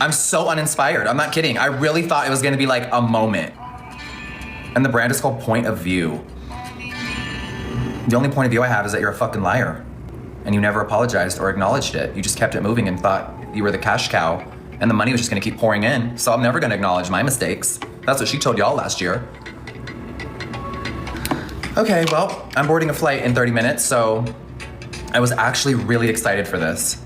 I'm so uninspired. I'm not kidding. I really thought it was gonna be like a moment. And the brand is called Point of View. The only point of view I have is that you're a fucking liar. And you never apologized or acknowledged it. You just kept it moving and thought you were the cash cow and the money was just gonna keep pouring in. So I'm never gonna acknowledge my mistakes. That's what she told y'all last year. Okay, well, I'm boarding a flight in 30 minutes, so I was actually really excited for this.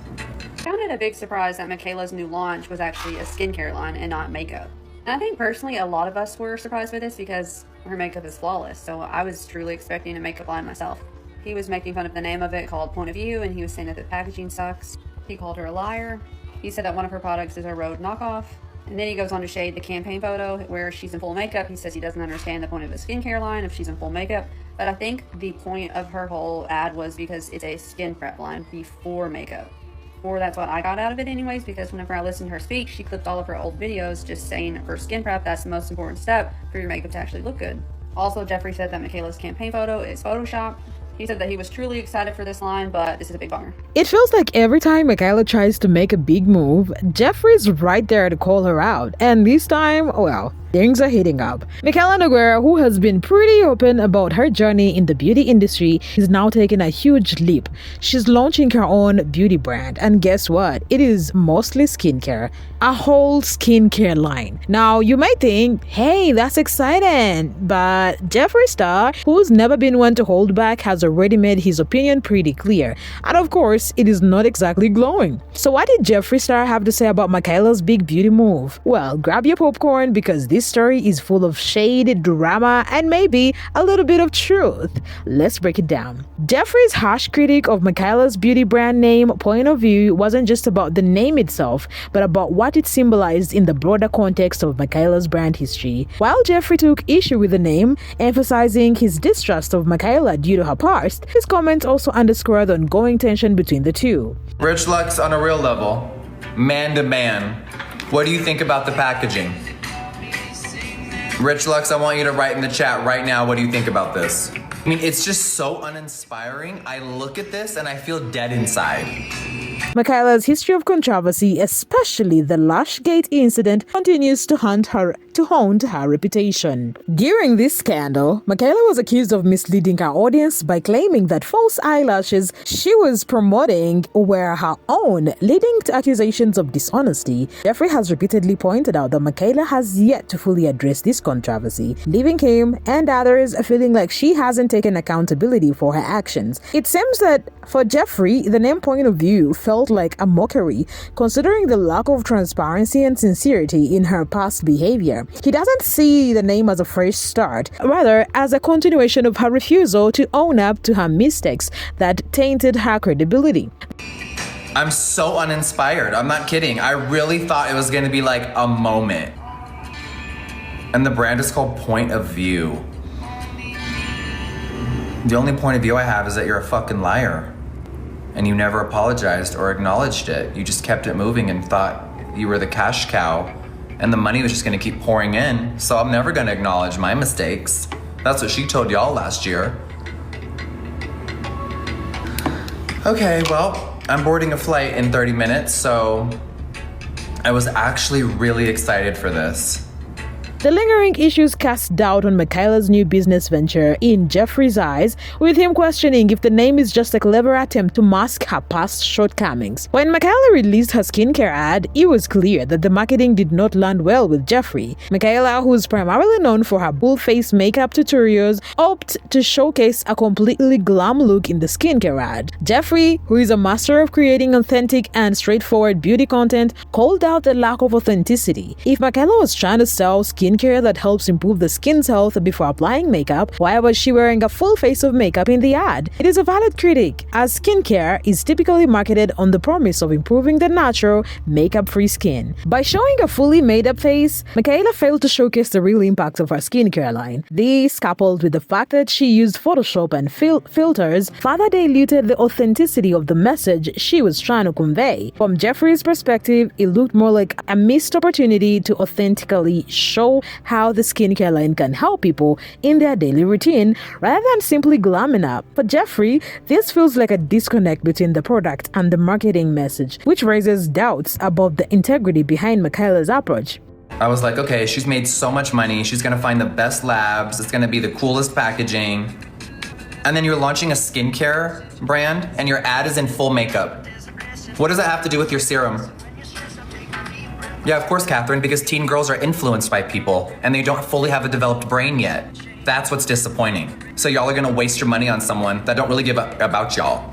I found it a big surprise that Mikayla's new launch was actually a skincare line and not makeup. And I think personally a lot of us were surprised by this because her makeup is flawless, so I was truly expecting a makeup line myself. He was making fun of the name of it, called Point of View, and he was saying that the packaging sucks. He called her a liar. He said that one of her products is a Rode knockoff. And then he goes on to shade the campaign photo where she's in full makeup. He says he doesn't understand the point of a skincare line if she's in full makeup. But I think the point of her whole ad was because it's a skin prep line before makeup. Or that's what I got out of it anyways, because whenever I listened to her speak, she clipped all of her old videos just saying for skin prep, that's the most important step for your makeup to actually look good. Also, Jeffree said that Mikayla's campaign photo is Photoshop. He said that he was truly excited for this line, but this is a big bummer. It feels like every time Mikayla tries to make a big move, Jeffree's right there to call her out. And this time, well, things are heating up. Mikayla Nogueira, who has been pretty open about her journey in the beauty industry, is now taking a huge leap. She's launching her own beauty brand, and guess what? It is mostly skincare. A whole skincare line. Now, you might think, hey, that's exciting, but Jeffree Star, who's never been one to hold back, has already made his opinion pretty clear. And of course, it is not exactly glowing. So what did Jeffree Star have to say about Mikayla's big beauty move? Well, grab your popcorn because this story is full of shade, drama, and maybe a little bit of truth. Let's break it down. Jeffree's harsh critique of Mikayla's beauty brand name, Point of View, wasn't just about the name itself, but about what it symbolized in the broader context of Mikayla's brand history. While Jeffree took issue with the name, emphasizing his distrust of Mikayla due to her past, his comments also underscored the ongoing tension between the two. Rich Lux on a real level, man to man. What do you think about the packaging? Rich Lux, I want you to write in the chat right now, what do you think about this? I mean, it's just so uninspiring. I look at this and I feel dead inside. Mikayla's history of controversy, especially the Lashgate incident, continues to haunt her reputation. During this scandal, Mikayla was accused of misleading her audience by claiming that false eyelashes she was promoting were her own, leading to accusations of dishonesty. Jeffree has repeatedly pointed out that Mikayla has yet to fully address this controversy, leaving him and others feeling like she hasn't taken accountability for her actions. It seems that for Jeffree, the name Point of View felt like a mockery, considering the lack of transparency and sincerity in her past behavior. He doesn't see the name as a fresh start, rather as a continuation of her refusal to own up to her mistakes that tainted her credibility. I'm so uninspired. I'm not kidding. I really thought it was gonna be like a moment. And the brand is called Point of View. The only point of view I have is that you're a fucking liar. And you never apologized or acknowledged it. You just kept it moving and thought you were the cash cow and the money was just gonna keep pouring in. So I'm never gonna acknowledge my mistakes. That's what she told y'all last year. Okay, well, I'm boarding a flight in 30 minutes, so I was actually really excited for this. The lingering issues cast doubt on Mikayla's new business venture in Jeffree's eyes, with him questioning if the name is just a clever attempt to mask her past shortcomings. When Mikayla released her skincare ad, it was clear that the marketing did not land well with Jeffree. Mikayla, who's primarily known for her bull face makeup tutorials, opted to showcase a completely glam look in the skincare ad. Jeffree, who is a master of creating authentic and straightforward beauty content, called out the lack of authenticity. If Mikayla was trying to sell skincare that helps improve the skin's health before applying makeup, why was she wearing a full face of makeup in the ad? It is a valid critique, as skincare is typically marketed on the promise of improving the natural, makeup-free skin. By showing a fully made-up face, Mikayla failed to showcase the real impact of her skincare line. This, coupled with the fact that she used Photoshop and filters, further diluted the authenticity of the message she was trying to convey. From Jeffree's perspective, it looked more like a missed opportunity to authentically show show how the skincare line can help people in their daily routine rather than simply glamming up. For Jeffree, this feels like a disconnect between the product and the marketing message, which raises doubts about the integrity behind Mikayla's approach. I was like, okay, she's made so much money. She's gonna find the best labs. It's gonna be the coolest packaging. And then you're launching a skincare brand and your ad is in full makeup. What does that have to do with your serum? Yeah, of course, Catherine, because teen girls are influenced by people and they don't fully have a developed brain yet. That's what's disappointing. So y'all are gonna waste your money on someone that don't really give a about y'all.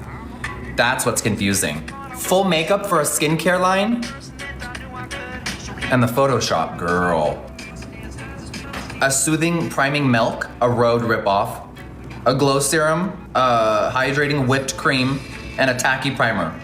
That's what's confusing. Full makeup for a skincare line? And the Photoshop, girl. A soothing priming milk, a Rhode ripoff, a glow serum, a hydrating whipped cream, and a tacky primer.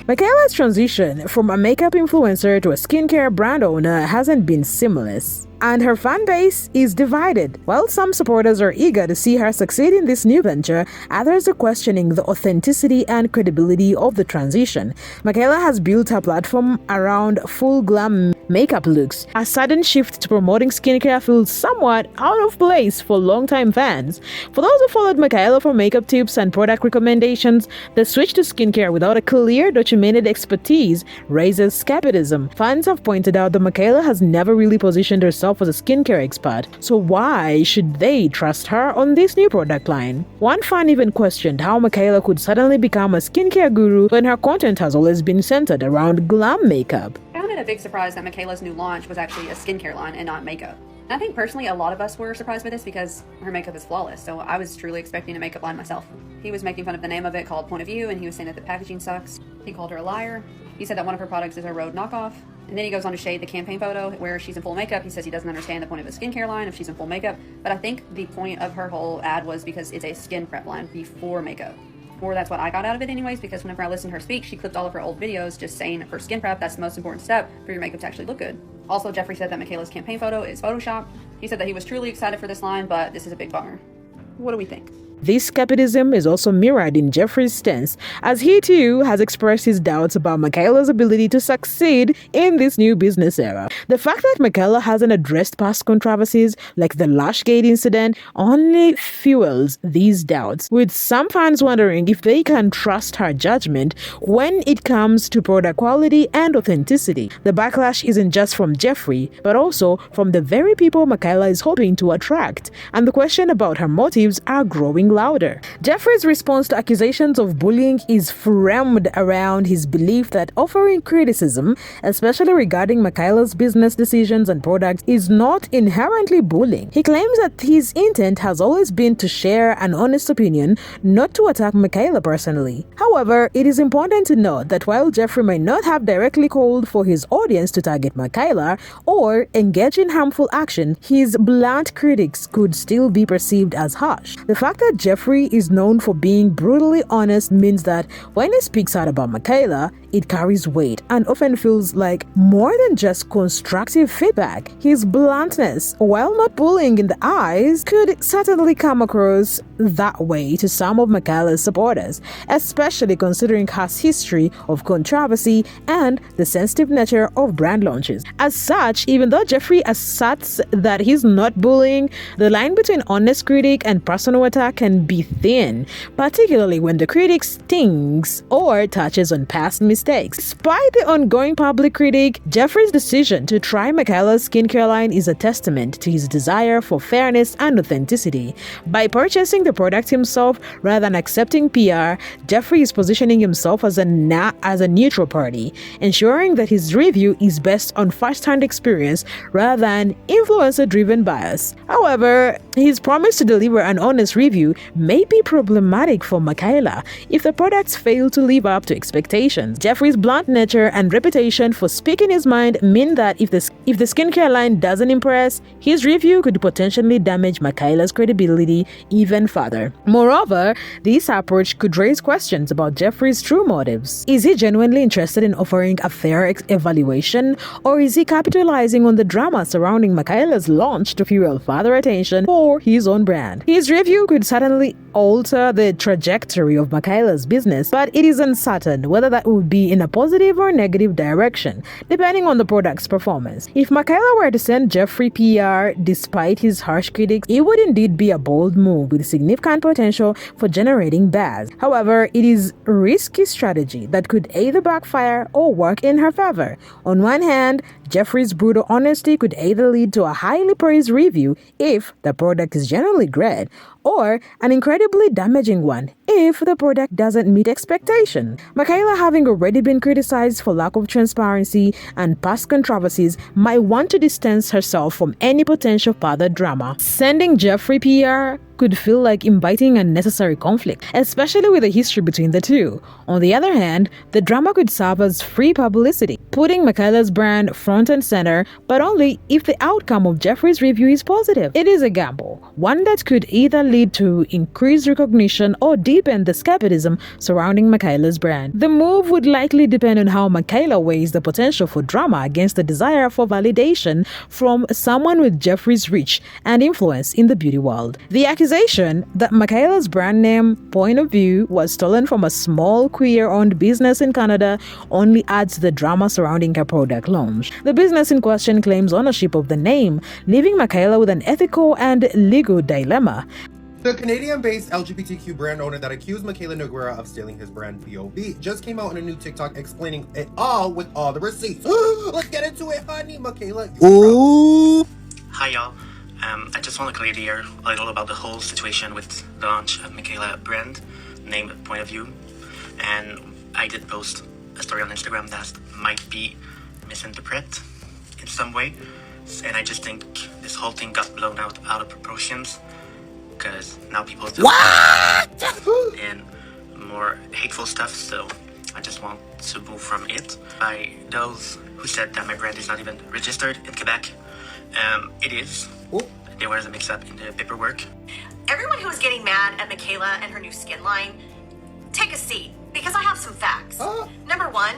Mikayla's transition from a makeup influencer to a skincare brand owner hasn't been seamless, and her fan base is divided. While some supporters are eager to see her succeed in this new venture, others are questioning the authenticity and credibility of the transition. Mikayla has built her platform around full glam makeup looks. A sudden shift to promoting skincare feels somewhat out of place for longtime fans. For those who followed Mikayla for makeup tips and product recommendations, the switch to skincare without a clear documented expertise raises skepticism. Fans have pointed out that Mikayla has never really positioned herself as a skincare expert, so why should they trust her on this new product line? One fan even questioned how Mikayla could suddenly become a skincare guru when her content has always been centered around glam makeup. I found it a big surprise that Mikayla's new launch was actually a skincare line and not makeup. And I think personally a lot of us were surprised by this because her makeup is flawless, so I was truly expecting a makeup line myself. He was making fun of the name of it called Point of View, and he was saying that the packaging sucks. He called her a liar. He said that one of her products is a Rhode knockoff. And then he goes on to shade the campaign photo where she's in full makeup. He says he doesn't understand the point of a skincare line if she's in full makeup. But I think the point of her whole ad was because it's a skin prep line before makeup. Or that's what I got out of it anyways, because whenever I listened to her speak, she clipped all of her old videos just saying for skin prep, that's the most important step for your makeup to actually look good. Also, Jeffree said that Mikayla's campaign photo is Photoshop. He said that he was truly excited for this line, but this is a big bummer. What do we think? This skepticism is also mirrored in Jeffree's stance, as he too has expressed his doubts about Mikayla's ability to succeed in this new business era. The fact that Mikayla hasn't addressed past controversies like the Lashgate incident only fuels these doubts, with some fans wondering if they can trust her judgment when it comes to product quality and authenticity. The backlash isn't just from Jeffree, but also from the very people Mikayla is hoping to attract, and the question about her motives are growing louder. Jeffree's response to accusations of bullying is framed around his belief that offering criticism, especially regarding Mikayla's business decisions and products, is not inherently bullying. He claims that his intent has always been to share an honest opinion, not to attack Mikayla personally. However, it is important to note that while Jeffree may not have directly called for his audience to target Mikayla or engage in harmful action, his blunt critics could still be perceived as harsh. The fact that Jeffree is known for being brutally honest means that when he speaks out about Mikayla, it carries weight and often feels like more than just constructive feedback. His bluntness, while not bullying in the eyes, could certainly come across that way to some of Mikayla's supporters, especially considering her history of controversy and the sensitive nature of brand launches. As such, even though Jeffree asserts that he's not bullying, the line between honest critic and personal attack can be thin, particularly when the critic stings or touches on past mistakes. Despite the ongoing public critique, Jeffree's decision to try Mikayla's skincare line is a testament to his desire for fairness and authenticity. By purchasing the product himself rather than accepting PR, Jeffree is positioning himself as a neutral party, ensuring that his review is based on first-hand experience rather than influencer-driven bias. However, his promise to deliver an honest review may be problematic for Mikayla if the products fail to live up to expectations. Jeffree's blunt nature and reputation for speaking his mind mean that if the skincare line doesn't impress, his review could potentially damage Mikayla's credibility even further. Moreover, this approach could raise questions about Jeffree's true motives. Is he genuinely interested in offering a fair evaluation, or is he capitalizing on the drama surrounding Mikayla's launch to fuel further attention for his own brand? His review could certainly alter the trajectory of Mikayla's business, but it is uncertain whether that would be in a positive or negative direction, depending on the product's performance. If Mikayla were to send Jeffree PR despite his harsh critics, it would indeed be a bold move with significant potential for generating buzz. However, it is a risky strategy that could either backfire or work in her favor. On one hand, Jeffree's brutal honesty could either lead to a highly praised review if the product is genuinely great, or an incredibly damaging one if the product doesn't meet expectation. Mikayla, having already been criticized for lack of transparency and past controversies, might want to distance herself from any potential further drama. Sending Jeffree PR could feel like inviting unnecessary conflict, especially with the history between the two. On the other hand, the drama could serve as free publicity, putting Mikayla's brand front and center, but only if the outcome of Jeffree's review is positive. It is a gamble, one that could either lead to increased recognition or deepen the skepticism surrounding Mikayla's brand. The move would likely depend on how Mikayla weighs the potential for drama against the desire for validation from someone with Jeffree's reach and influence in the beauty world. The accusation that Mikayla's brand name, Point of View, was stolen from a small queer-owned business in Canada only adds to the drama surrounding her product launch. The business in question claims ownership of the name, leaving Mikayla with an ethical and legal dilemma. The Canadian-based LGBTQ brand owner that accused Mikayla Nogueira of stealing his brand POV just came out in a new TikTok explaining it all with all the receipts. Let's get into it, honey. Mikayla, Ooh. Hi, y'all. I just want to clear the air a little about the whole situation with the launch of Mikayla brand name Point of View. And I did post a story on Instagram that might be misinterpreted in some way. And I just think this whole thing got blown out of proportions. Because now people do and more hateful stuff, so I just want to move from it. By those who said that my brand is not even registered in Quebec, it is. There was a mix-up in the paperwork. Everyone who is getting mad at Mikayla and her new skin line, take a seat, because I have some facts. Number one,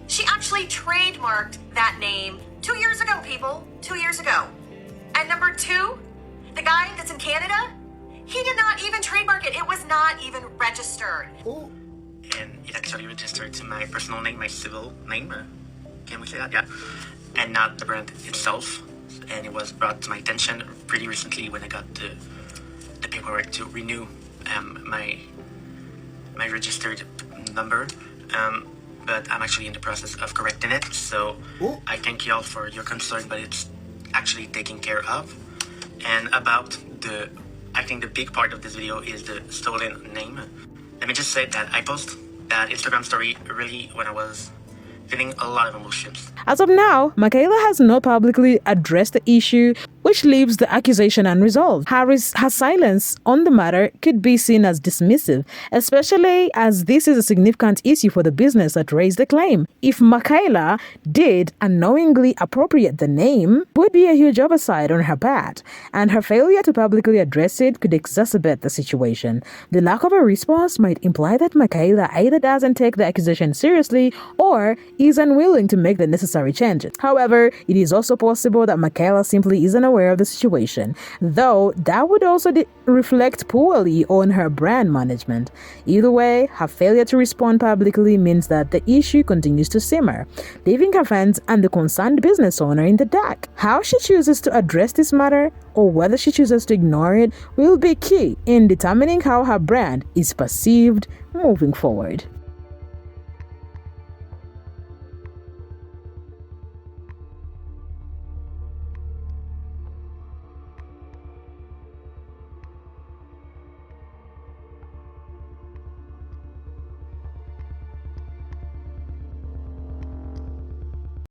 she actually trademarked that name 2 years ago, people. 2 years ago. And number two, the guy that's in Canada, he did not even trademark it. It was not even registered. And it actually registered to my personal name, my civil name. Can we say that? Yeah. And not the brand itself. And it was brought to my attention pretty recently when I got the paperwork to renew my registered number. But I'm actually in the process of correcting it. So I thank y'all for your concern, but it's actually taken care of. And about I think the big part of this video is the stolen name. Let me just say that I post that Instagram story really when I was feeling a lot of emotions. As of now, Mikayla has not publicly addressed the issue, which leaves the accusation unresolved. Her silence on the matter could be seen as dismissive, especially as this is a significant issue for the business that raised the claim. If Mikayla did unknowingly appropriate the name, it would be a huge oversight on her part, and her failure to publicly address it could exacerbate the situation. The lack of a response might imply that Mikayla either doesn't take the accusation seriously or is unwilling to make the necessary changes. However, it is also possible that Mikayla simply isn't aware of the situation, though that would also reflect poorly on her brand management. Either way, her failure to respond publicly means that the issue continues to simmer, leaving her fans and the concerned business owner in the dark. How she chooses to address this matter, or whether she chooses to ignore it, will be key in determining how her brand is perceived moving forward.